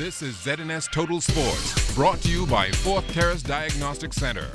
This is ZNS Total Sports, brought to you by Fourth Terrace Diagnostic Center.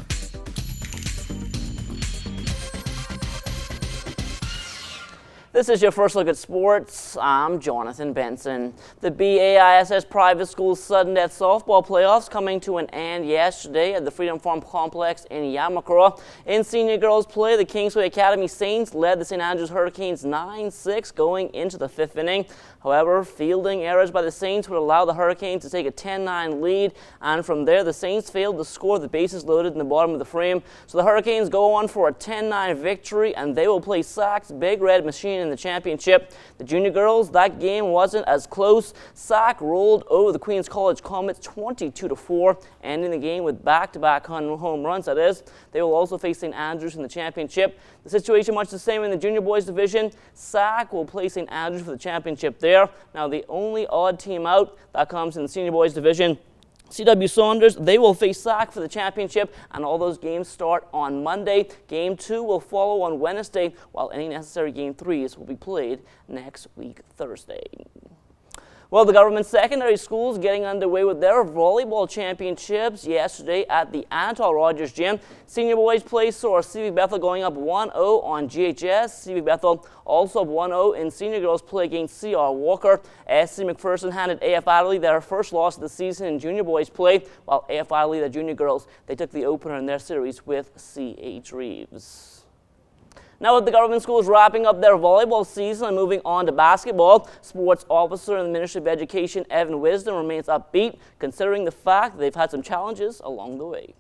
This is your first look at sports. I'm Jonathan Benson. The BAISS Private School Sudden Death Softball Playoffs coming to an end yesterday at the Freedom Farm Complex in Yamakura. In senior girls play, the Kingsway Academy Saints led the St. Andrews Hurricanes 9-6 going into the fifth inning. However, fielding errors by the Saints would allow the Hurricanes to take a 10-9 lead, and from there the Saints failed to score the bases loaded in the bottom of the frame. So the Hurricanes go on for a 10-9 victory, and they will play Sac's Big Red Machine in the championship. The junior girls, that game wasn't as close. Sac rolled over the Queens College Comets 22-4, ending the game with back-to-back home runs, that is. They will also face St. Andrews in the championship. The situation much the same in the junior boys division. Sac will play St. Andrews for the championship there. Now the only odd team out that comes in the senior boys division, C.W. Saunders, they will face Sac for the championship, and all those games start on Monday. Game 2 will follow on Wednesday, while any necessary Game 3s will be played next week, Thursday. Well, the government secondary schools getting underway with their volleyball championships yesterday at the Anatol Rogers Gym. Senior boys play saw CV Bethel going up 1-0 on GHS. CV Bethel also up 1-0 in senior girls play against CR Walker. SC McPherson handed AF Adderley their first loss of the season in junior boys play, while AF Adderley, the junior girls, they took the opener in their series with CH Reeves. Now with the government schools wrapping up their volleyball season and moving on to basketball, sports officer in the Ministry of Education, Evan Wisdom, remains upbeat, considering the fact that they've had some challenges along the way.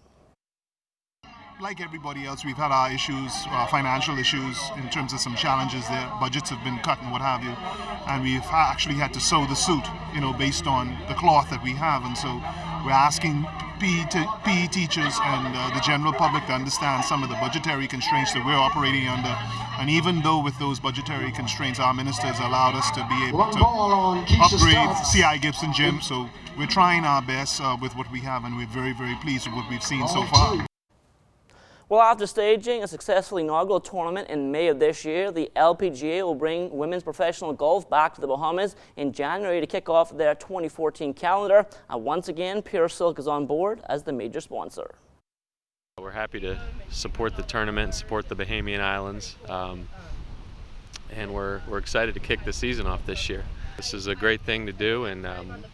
Like everybody else, we've had our issues, financial issues in terms of some challenges there. Budgets have been cut and what have you. And we've actually had to sew the suit, based on the cloth that we have. And so we're asking PE teachers and the general public to understand some of the budgetary constraints that we're operating under. And even though with those budgetary constraints, our ministers allowed us to be able to upgrade CI Gibson Gym. So we're trying our best with what we have, and we're very, very pleased with what we've seen so far. Well, after staging a successful inaugural tournament in May of this year, the LPGA will bring women's professional golf back to the Bahamas in January to kick off their 2014 calendar. And once again, Pure Silk is on board as the major sponsor. We're happy to support the tournament and support the Bahamian Islands, and we're excited to kick the season off this year. This is a great thing to do, and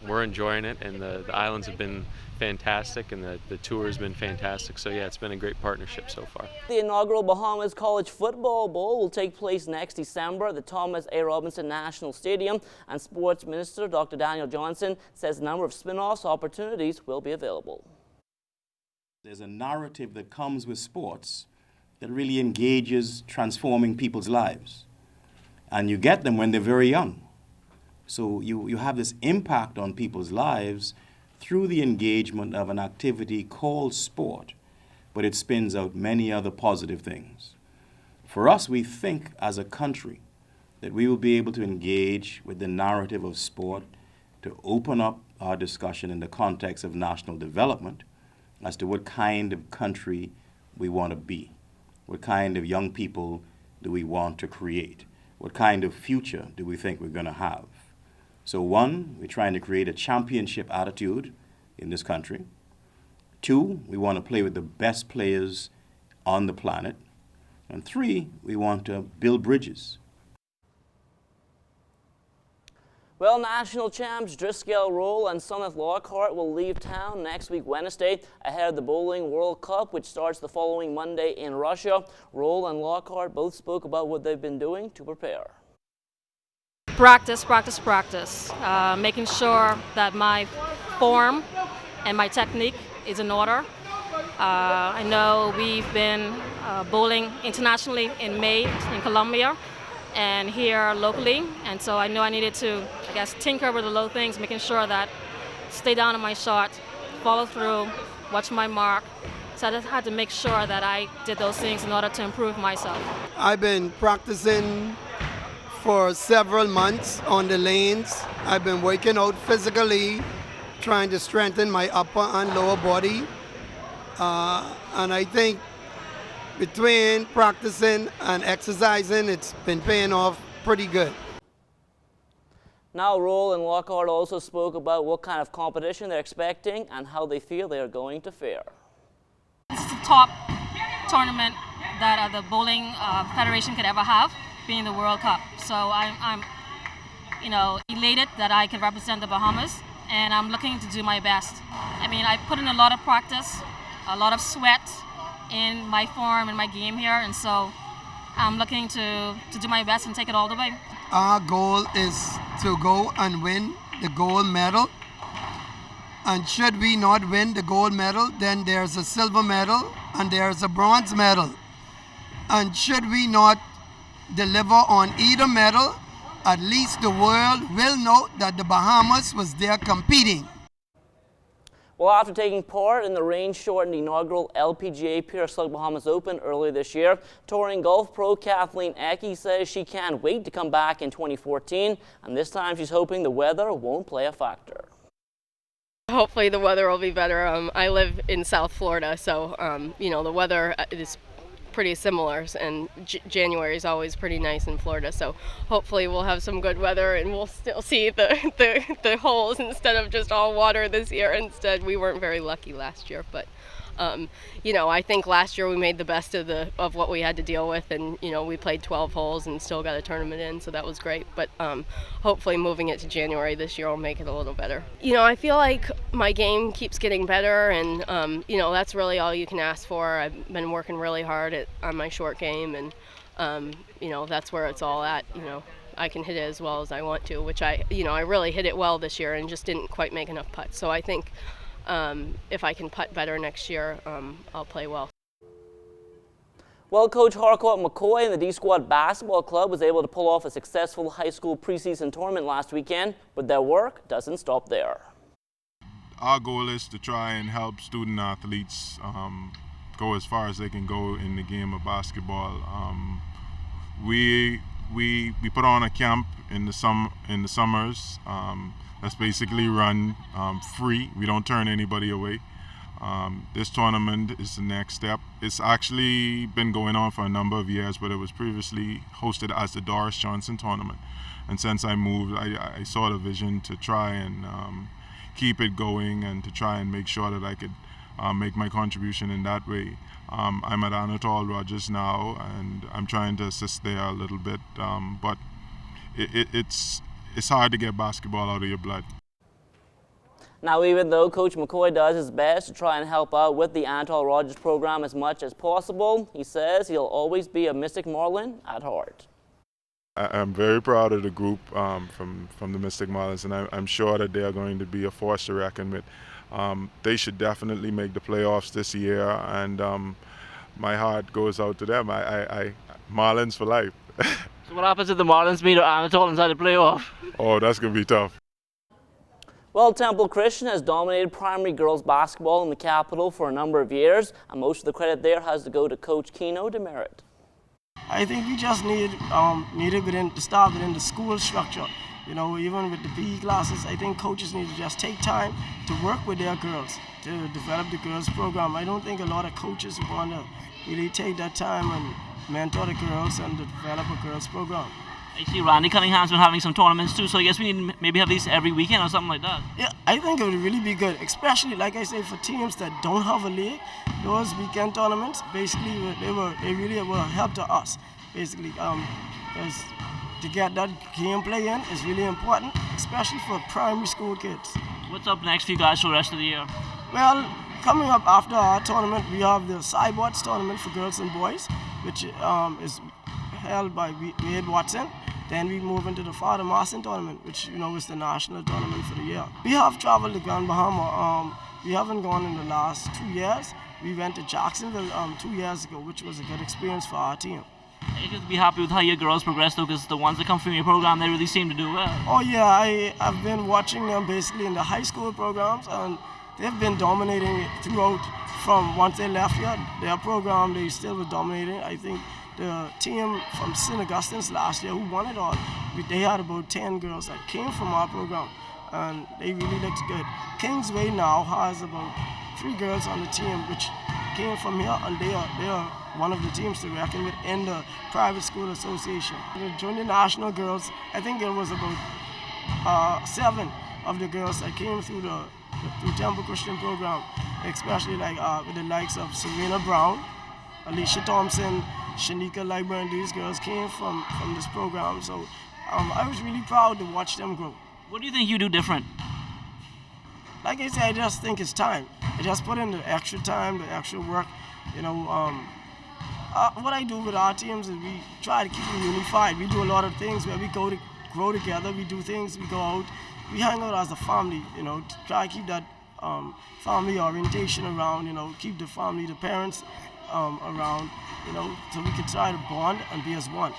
we're enjoying it, and the islands have been fantastic, and the tour has been fantastic. So yeah, it's been a great partnership so far. The inaugural Bahamas College Football Bowl will take place next December at the Thomas A. Robinson National Stadium, and Sports Minister Dr. Daniel Johnson says a number of spin-offs opportunities will be available. There's a narrative that comes with sports that really engages transforming people's lives, and you get them when they're very young. So you have this impact on people's lives through the engagement of an activity called sport, but it spins out many other positive things. For us, we think as a country that we will be able to engage with the narrative of sport to open up our discussion in the context of national development as to what kind of country we want to be, what kind of young people do we want to create, what kind of future do we think we're going to have. So 1, we're trying to create a championship attitude in this country. 2, we want to play with the best players on the planet. And 3, we want to build bridges. Well, national champs Driscoll Roll and Summit Lockhart will leave town next week Wednesday ahead of the Bowling World Cup, which starts the following Monday in Russia. Roll and Lockhart both spoke about what they've been doing to prepare. Practice, practice, practice. Making sure that my form and my technique is in order. I know we've been bowling internationally in May in Colombia and here locally, and so I know I needed to, tinker with the little things, making sure that stay down on my shot, follow through, watch my mark. So I just had to make sure that I did those things in order to improve myself. I've been practicing for several months on the lanes. I've been working out physically, trying to strengthen my upper and lower body. And I think between practicing and exercising, it's been paying off pretty good. Now, Roll and Lockhart also spoke about what kind of competition they're expecting and how they feel they are going to fare. This is the top tournament that the bowling federation could ever have, being the World Cup. So I'm elated that I could represent the Bahamas, and I'm looking to do my best. I mean, I put in a lot of practice, a lot of sweat in my form and my game here, and so I'm looking to do my best and take it all the way. Our goal is to go and win the gold medal. And should we not win the gold medal, then there's a silver medal and there's a bronze medal. And should we not deliver on either medal, at least the world will know that the Bahamas was there competing. Well, after taking part in the rain-shortened inaugural LPGA Pure Slug Bahamas Open earlier this year, touring golf pro Kathleen Ecke says she can't wait to come back in 2014, and this time she's hoping the weather won't play a factor. Hopefully the weather will be better. I live in South Florida, so the weather is pretty similar, and January is always pretty nice in Florida, so hopefully we'll have some good weather and we'll still see the holes instead of just all water this year. Instead, we weren't very lucky last year, but I think last year we made the best of what we had to deal with, and we played 12 holes and still got a tournament in, so that was great. But hopefully moving it to January this year will make it a little better. I feel like my game keeps getting better, and that's really all you can ask for. I've been working really hard on my short game, and that's where it's all at. I can hit it as well as I want to, which I really hit it well this year and just didn't quite make enough putts. So I think if I can putt better next year, I'll play well. Well, Coach Harcourt McCoy and the D-Squad Basketball Club was able to pull off a successful high school preseason tournament last weekend, but their work doesn't stop there. Our goal is to try and help student athletes go as far as they can go in the game of basketball. We put on a camp in the summers. That's basically run free. We don't turn anybody away. This tournament is the next step. It's actually been going on for a number of years, but it was previously hosted as the Doris Johnson tournament. And since I moved, I saw the vision to try and keep it going and to try and make sure that I could make my contribution in that way. I'm at Anatole Rogers now, and I'm trying to assist there a little bit, but it's hard to get basketball out of your blood. Now, even though Coach McCoy does his best to try and help out with the Anatole Rogers program as much as possible, he says he'll always be a Mystic Marlin at heart. I'm very proud of the group from the Mystic Marlins, and I'm sure that they are going to be a force to reckon with. They should definitely make the playoffs this year, and my heart goes out to them. I Marlins for life. So what happens if the Marlins meet Anatole inside the playoff? Oh, that's going to be tough. Well, Temple Christian has dominated primary girls basketball in the capital for a number of years, and most of the credit there has to go to Coach Keno Demerit. I think we just need to start within the school structure. Even with the PE classes, I think coaches need to just take time to work with their girls, to develop the girls program. I don't think a lot of coaches want to really take that time and mentor the girls and to develop a girls program. I see Randy Cunningham's been having some tournaments too, so I guess we need to maybe have these every weekend or something like that. Yeah, I think it would really be good, especially, like I say, for teams that don't have a league. Those weekend tournaments, basically, they really will help to us, basically, because to get that gameplay in is really important, especially for primary school kids. What's up next for you guys for the rest of the year? Well, coming up after our tournament, we have the Cyborgs tournament for girls and boys, which is held by Wade Watson. Then we move into the Father Marson tournament, which is the national tournament for the year. We have traveled to Grand Bahama. We haven't gone in the last 2 years. We went to Jacksonville 2 years ago, which was a good experience for our team. You could be happy with how your girls progress though, because the ones that come from your program, they really seem to do well. Oh yeah, I've been watching them basically in the high school programs, and they've been dominating throughout. From once they left here, their program, they still were dominating. I think the team from St. Augustine's last year who won it all, they had about 10 girls that came from our program, and they really looked good. Kingsway now has about 3 girls on the team which came from here, and they are one of the teams to reckon with in the private school association. The junior national girls, I think there was about 7 of the girls that came through through Temple Christian program, especially with the likes of Serena Brown, Alicia Thompson, Shanika Lightburn. These girls came from this program, so I was really proud to watch them grow. What do you think you do different? Like I said, I just think it's time. I just put in the extra time, the extra work. What I do with our teams is we try to keep them unified. We do a lot of things where we go to grow together. We do things, we go out, we hang out as a family, to try to keep that family orientation around, keep the family, the parents around, so we can try to bond and be as one.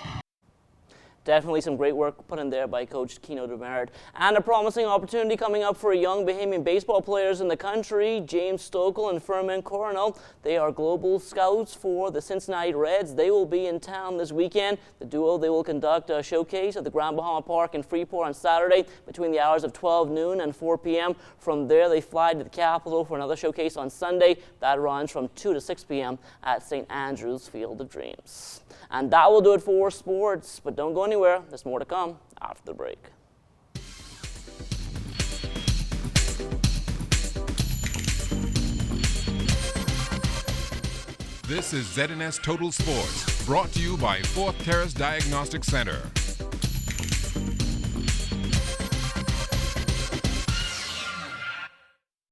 Definitely some great work put in there by Coach Keno DeMerit. And a promising opportunity coming up for young Bahamian baseball players in the country. James Stokel and Furman Coronel, they are global scouts for the Cincinnati Reds. They will be in town this weekend. The duo, they will conduct a showcase at the Grand Bahama Park in Freeport on Saturday between the hours of 12 noon and 4 p.m. From there, they fly to the capital for another showcase on Sunday. That runs from 2 to 6 p.m. at St. Andrew's Field of Dreams. And that will do it for sports, but don't go anywhere. There's more to come after the break. This is ZNS Total Sports, brought to you by Fourth Terrace Diagnostic Center.